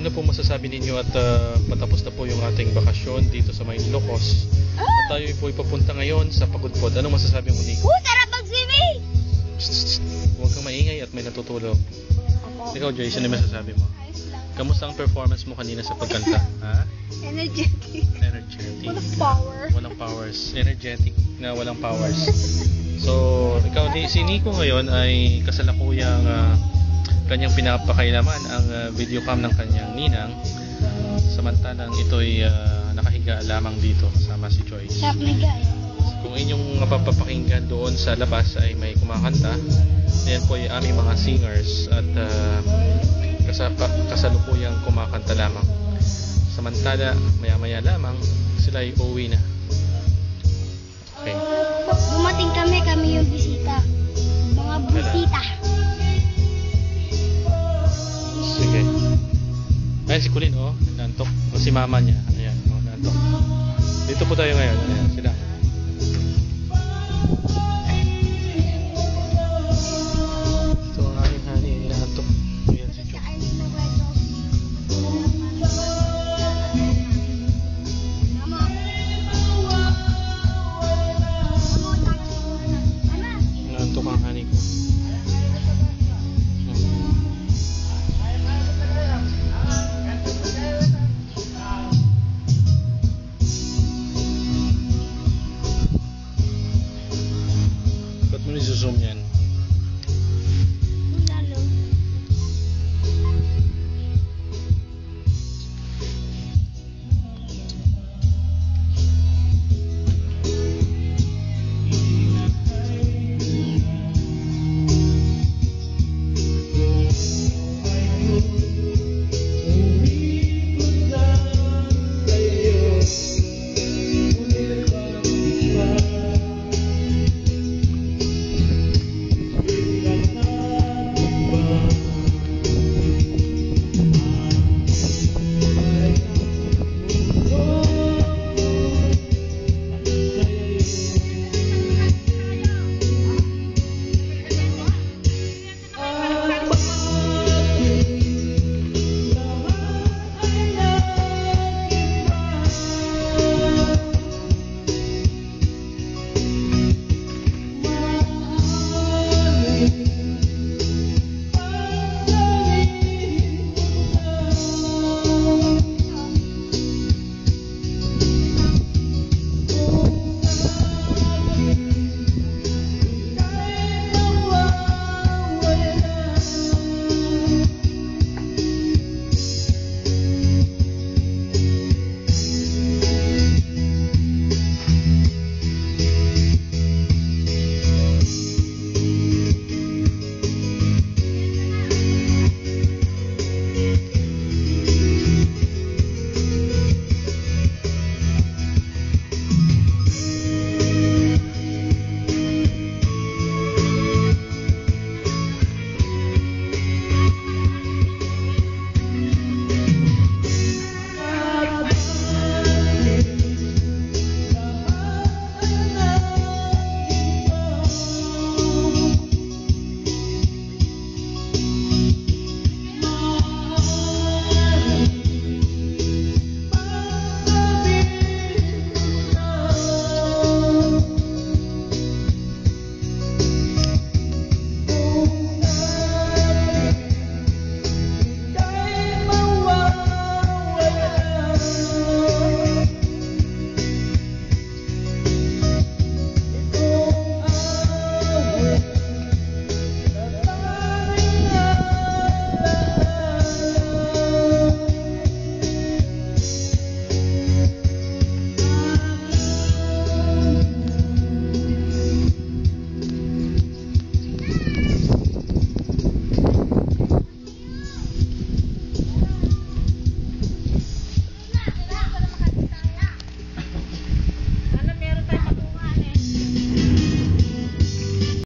Ano po masasabi ninyo at patapos na po yung ating bakasyon dito sa may Ilocos. At tayo po ipapunta ngayon sa Pagudpod. Anong masasabi mo, Nico? Sarap mag-swimming! Huwag kang maingay at may natutulog. Ako. Ikaw, Jason, ano masasabi mo? Ayos lang. Kamusta ang performance mo kanina sa pagkanta? Ha? Energetic. Energetic. Walang power. Walang powers. Energetic na walang powers. So, ikaw, si Nico ngayon ay kasalukuyang kanyang pinapakailaman ang video cam ng kanyang ninang. Samantalang ito'y nakahiga lamang dito kasama si Joyce. Sarap na guys. Kung inyong mapapakinggan doon sa labas ay may kumakanta. Yan po ay aming mga singers at kasalukuyang kumakanta lamang. Samantala, maya-maya lamang sila ay uuwi na. Okay. Dumating kami yung bisita. Mga bisita. Sige. Ayan si Kulin, oh. Nantok. O si mama niya. Ayan, oh, nantok. Dito po tayo ngayon. Ayan, si